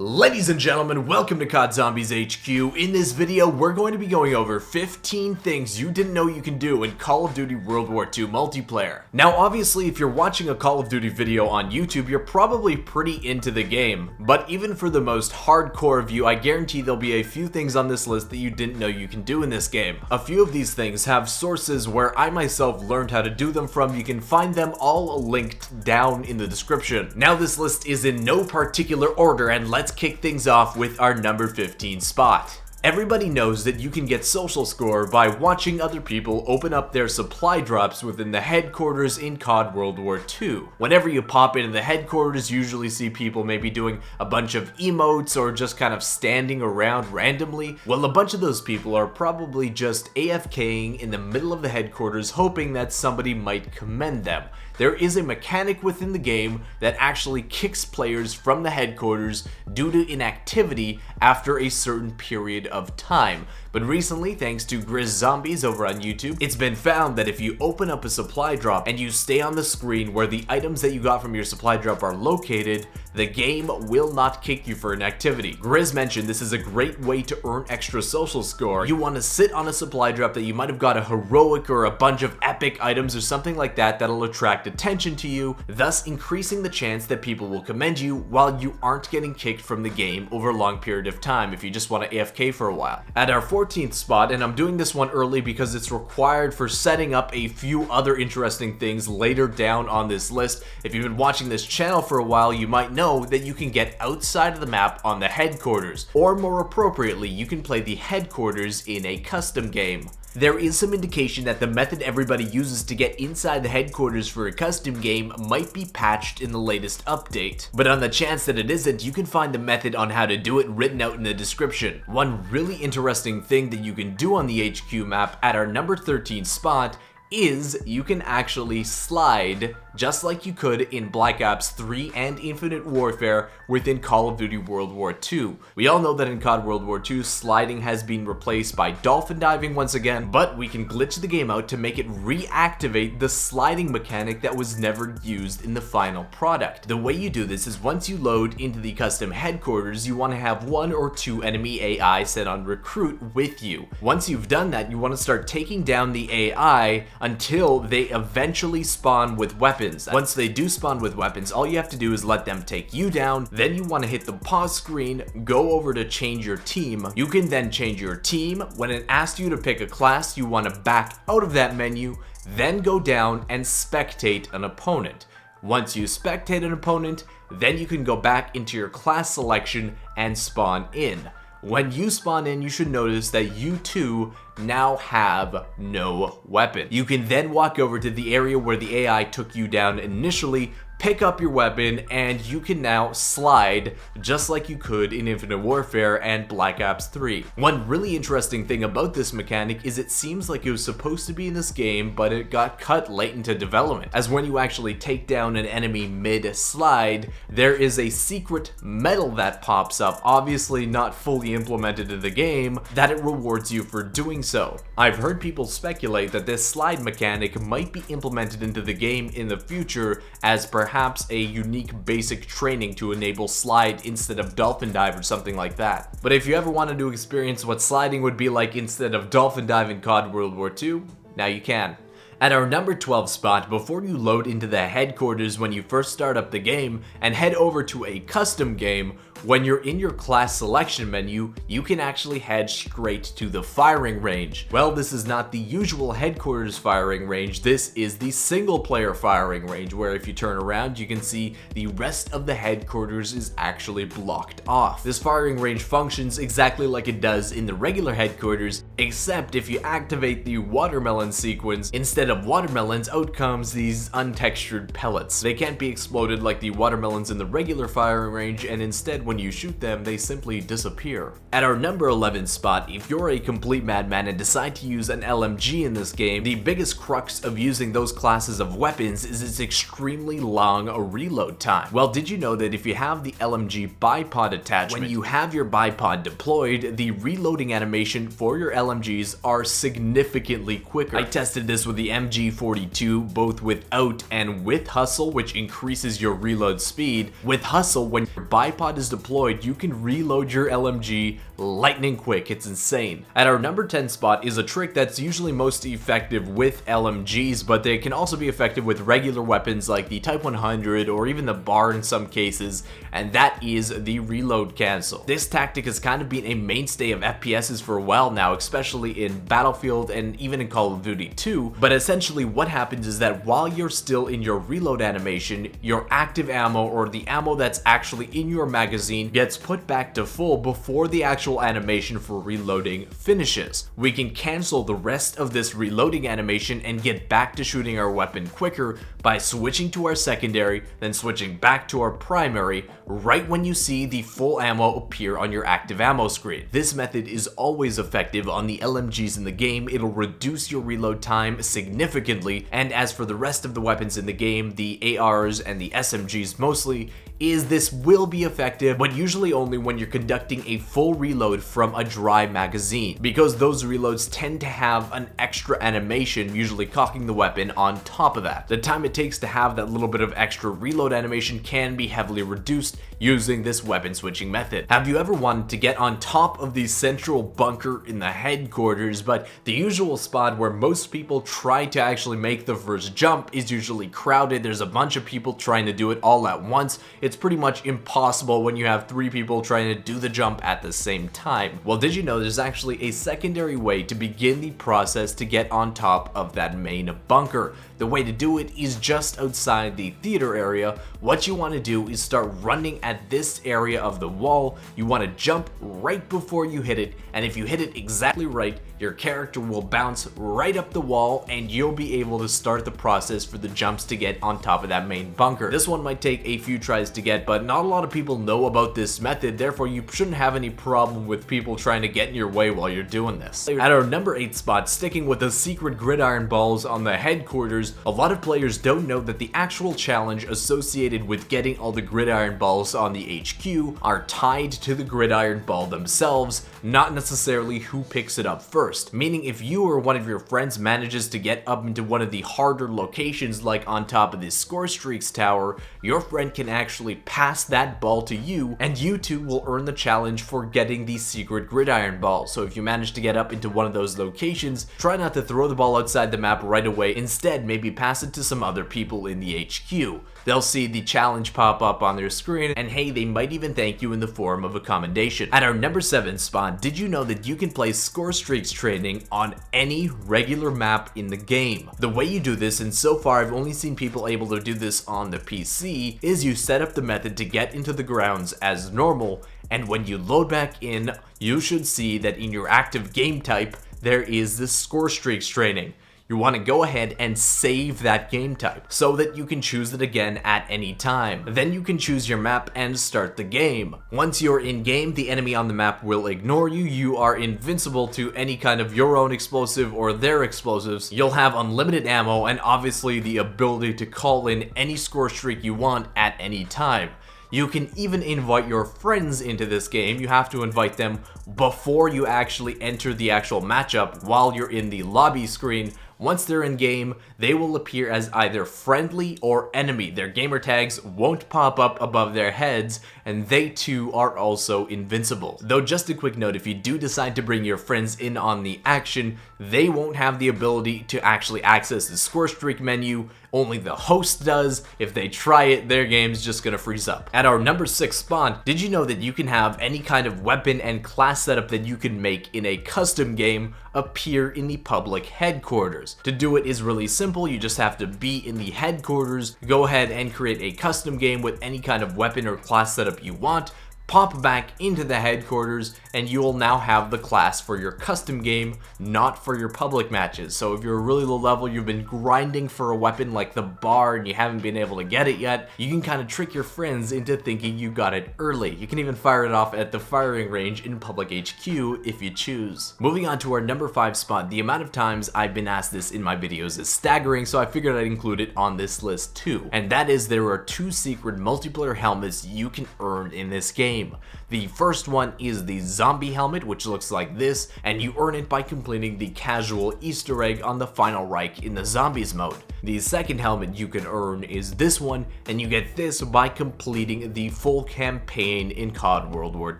Ladies and gentlemen, welcome to COD Zombies HQ. In this video, we're going to be going over 15 things you didn't know you can do in Call of Duty WW2 Multiplayer. Now, obviously, if you're watching a Call of Duty video on YouTube, you're probably pretty into the game. But even for the most hardcore of you, I guarantee there'll be a few things on this list that you didn't know you can do in this game. A few of these things have sources where I myself learned how to do them from. You can find them all linked down in the description. Now, this list is in no particular order, and let's kick things off with our number 15 spot. Everybody knows that you can get social score by watching other people open up their supply drops within the headquarters in COD World War II. Whenever you pop into the headquarters, you usually see people maybe doing a bunch of emotes or just kind of standing around randomly. Well, a bunch of those people are probably just AFKing in the middle of the headquarters hoping that somebody might commend them. There is a mechanic within the game that actually kicks players from the headquarters due to inactivity after a certain period of time. But recently, thanks to Grizz Zombies over on YouTube, it's been found that if you open up a supply drop and you stay on the screen where the items that you got from your supply drop are located, the game will not kick you for inactivity. Grizz mentioned this is a great way to earn extra social score. You want to sit on a supply drop that you might have got a heroic or a bunch of epic items or something like that that'll attract attention to you, thus increasing the chance that people will commend you while you aren't getting kicked from the game over a long period of time if you just want to AFK for a while. At our 14th spot, and I'm doing this one early because it's required for setting up a few other interesting things later down on this list. If you've been watching this channel for a while, you might know that you can get outside of the map on the headquarters, or more appropriately, you can play the headquarters in a custom game. There is some indication that the method everybody uses to get inside the headquarters for a custom game might be patched in the latest update. But on the chance that it isn't, you can find the method on how to do it written out in the description. One really interesting thing that you can do on the HQ map at our number 13 spot is you can actually slide just like you could in Black Ops 3 and Infinite Warfare within Call of Duty World War II. We all know that in COD World War II, sliding has been replaced by dolphin diving once again, but we can glitch the game out to make it reactivate the sliding mechanic that was never used in the final product. The way you do this is once you load into the custom headquarters, you want to have 1 or 2 enemy AI set on recruit with you. Once you've done that, you want to start taking down the AI until they eventually spawn with weapons. Once they do spawn with weapons, all you have to do is let them take you down. Then you want to hit the pause screen, go over to change your team. You can then change your team. When it asks you to pick a class, you want to back out of that menu, then go down and spectate an opponent. Once you spectate an opponent, then you can go back into your class selection and spawn in. When you spawn in, you should notice that you too now have no weapon. You can then walk over to the area where the AI took you down initially, pick up your weapon, and you can now slide just like you could in Infinite Warfare and Black Ops 3. One really interesting thing about this mechanic is it seems like it was supposed to be in this game, but it got cut late into development, as when you actually take down an enemy mid-slide, there is a secret medal that pops up, obviously not fully implemented in the game, that it rewards you for doing so. I've heard people speculate that this slide mechanic might be implemented into the game in the future as perhaps a unique basic training to enable slide instead of dolphin dive or something like that. But if you ever wanted to experience what sliding would be like instead of dolphin dive in COD World War II, now you can. At our number 12 spot, before you load into the headquarters when you first start up the game and head over to a custom game, when you're in your class selection menu, you can actually head straight to the firing range. Well, this is not the usual headquarters firing range, this is the single player firing range, where if you turn around, you can see the rest of the headquarters is actually blocked off. This firing range functions exactly like it does in the regular headquarters, except if you activate the watermelon sequence, instead of watermelons, out comes these untextured pellets. They can't be exploded like the watermelons in the regular firing range, and instead when you shoot them, they simply disappear. At our number 11 spot, if you're a complete madman and decide to use an LMG in this game, the biggest crux of using those classes of weapons is its extremely long reload time. Well, did you know that if you have the LMG bipod attachment, when you have your bipod deployed, the reloading animation for your LMGs are significantly quicker. I tested this with the MG42 both without and with hustle, which increases your reload speed. With hustle, when your bipod is deployed deployed, you can reload your LMG lightning quick. It's insane. At our number 10 spot is a trick that's usually most effective with LMGs, but they can also be effective with regular weapons like the Type 100 or even the bar in some cases, and that is the reload cancel. This tactic has kind of been a mainstay of FPSs for a while now, especially in Battlefield and even in Call of Duty 2, but essentially what happens is that while you're still in your reload animation, your active ammo or the ammo that's actually in your magazine gets put back to full before the actual animation for reloading finishes. We can cancel the rest of this reloading animation and get back to shooting our weapon quicker by switching to our secondary, then switching back to our primary right when you see the full ammo appear on your active ammo screen. This method is always effective on the LMGs in the game. It'll reduce your reload time significantly, and as for the rest of the weapons in the game, the ARs and the SMGs mostly, this will be effective, but usually only when you're conducting a full reload from a dry magazine, because those reloads tend to have an extra animation, usually cocking the weapon on top of that. The time it takes to have that little bit of extra reload animation can be heavily reduced using this weapon switching method. Have you ever wanted to get on top of the central bunker in the headquarters, but the usual spot where most people try to actually make the first jump is usually crowded? There's a bunch of people trying to do it all at once. It's pretty much impossible when you have 3 people trying to do the jump at the same time. Well, did you know there's actually a secondary way to begin the process to get on top of that main bunker? The way to do it is just outside the theater area. What you want to do is start running at this area of the wall. You want to jump right before you hit it, and if you hit it exactly right, your character will bounce right up the wall and you'll be able to start the process for the jumps to get on top of that main bunker. This one might take a few tries to get, but not a lot of people know about this method, therefore you shouldn't have any problem with people trying to get in your way while you're doing this. At our number 8 spot, sticking with the secret gridiron balls on the headquarters, a lot of players don't know that the actual challenge associated with getting all the gridiron balls on the HQ are tied to the gridiron ball themselves, not necessarily who picks it up first. Meaning if you or one of your friends manages to get up into one of the harder locations like on top of this Scorestreak's tower, your friend can actually pass that ball to you, and you two will earn the challenge for getting the secret gridiron ball. So if you manage to get up into one of those locations, try not to throw the ball outside the map right away. Instead, maybe pass it to some other people in the HQ. They'll see the challenge pop up on their screen, and hey, they might even thank you in the form of a commendation. At our number 7 spot, did you know that you can play Scorestreak Training on any regular map in the game? The way you do this, and so far I've only seen people able to do this on the PC, is you set up the method to get into the grounds as normal, and when you load back in, you should see that in your active game type, there is this Scorestreak Training. You want to go ahead and save that game type so that you can choose it again at any time. Then you can choose your map and start the game. Once you're in game, the enemy on the map will ignore you. You are invincible to any kind of your own explosive or their explosives. You'll have unlimited ammo and obviously the ability to call in any score streak you want at any time. You can even invite your friends into this game. You have to invite them before you actually enter the actual matchup while you're in the lobby screen. Once they're in game, they will appear as either friendly or enemy. Their gamer tags won't pop up above their heads, and they too are also invincible. Though just a quick note, if you do decide to bring your friends in on the action, they won't have the ability to actually access the score streak menu. Only the host does. If they try it, their game's just gonna freeze up. At our number 6 spot, did you know that you can have any kind of weapon and class setup that you can make in a custom game appear in the public headquarters? To do it is really simple. You just have to be in the headquarters, go ahead and create a custom game with any kind of weapon or class setup you want, pop back into the headquarters, and you will now have the class for your custom game, not for your public matches. So if you're really low level, you've been grinding for a weapon like the bar and you haven't been able to get it yet, you can kind of trick your friends into thinking you got it early. You can even fire it off at the firing range in public HQ if you choose. Moving on to our number 5 spot, the amount of times I've been asked this in my videos is staggering, so I figured I'd include it on this list too. And that is, there are 2 secret multiplayer helmets you can earn in this game. game. The first one is the zombie helmet, which looks like this, and you earn it by completing the casual Easter egg on the final Reich in the zombies mode. The second helmet you can earn is this one, and you get this by completing the full campaign in COD World War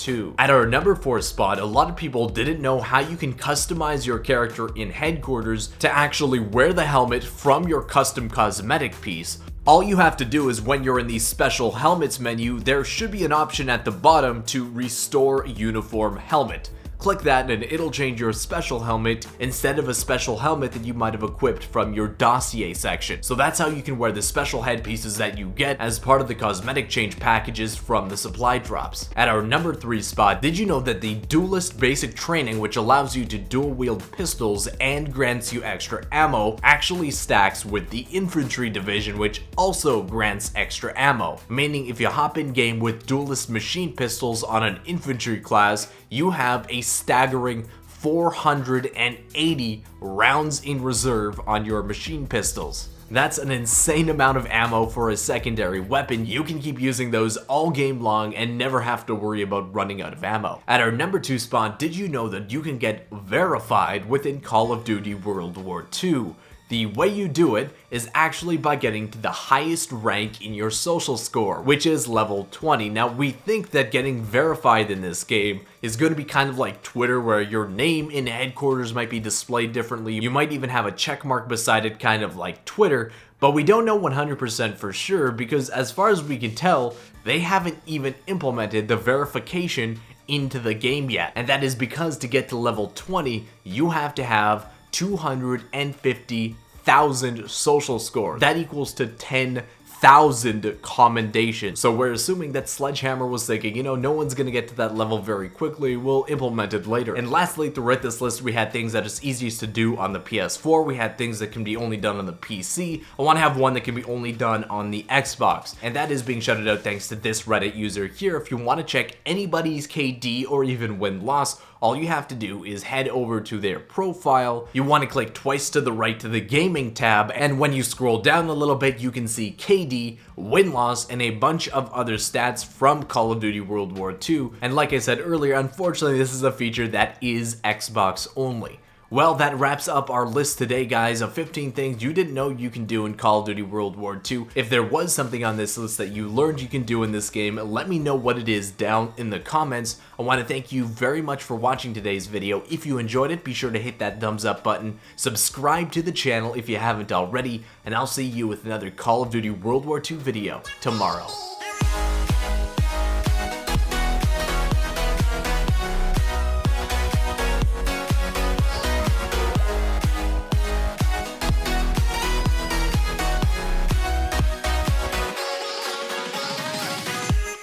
II. At our number 4 spot, a lot of people didn't know how you can customize your character in headquarters to actually wear the helmet from your custom cosmetic piece. All you have to do is when you're in the special helmets menu, there should be an option at the bottom to restore uniform helmet. Click that and it'll change your special helmet instead of a special helmet that you might have equipped from your dossier section. So that's how you can wear the special headpieces that you get as part of the cosmetic change packages from the supply drops. At our number 3 spot, did you know that the Duelist Basic Training, which allows you to dual wield pistols and grants you extra ammo, actually stacks with the Infantry Division, which also grants extra ammo. Meaning if you hop in game with Duelist machine pistols on an infantry class, you have a staggering 480 rounds in reserve on your machine pistols. That's an insane amount of ammo for a secondary weapon. You can keep using those all game long and never have to worry about running out of ammo. At our number 2 spot, did you know that you can get verified within Call of Duty World War II? The way you do it is actually by getting to the highest rank in your social score, which is level 20. Now, we think that getting verified in this game is going to be kind of like Twitter, where your name in headquarters might be displayed differently. You might even have a check mark beside it, kind of like Twitter, but we don't know 100% for sure because as far as we can tell, they haven't even implemented the verification into the game yet. And that is because to get to level 20, you have to have 250,000 social score. That equals to 10,000 commendations. So we're assuming that Sledgehammer was thinking, you know, no one's gonna get to that level very quickly, we'll implement it later. And lastly, throughout this list, we had things that is easiest to do on the PS4, we had things that can be only done on the PC. I wanna have one that can be only done on the Xbox, and that is being shouted out thanks to this Reddit user here. If you wanna check anybody's KD or even win-loss, all you have to do is head over to their profile. You want to click twice to the right to the gaming tab, and when you scroll down a little bit, you can see KD, win-loss, and a bunch of other stats from Call of Duty World War II. And like I said earlier, unfortunately, this is a feature that is Xbox only. Well, that wraps up our list today, guys, of 15 things you didn't know you can do in Call of Duty World War II. If there was something on this list that you learned you can do in this game, let me know what it is down in the comments. I want to thank you very much for watching today's video. If you enjoyed it, be sure to hit that thumbs up button, subscribe to the channel if you haven't already, and I'll see you with another Call of Duty World War II video tomorrow.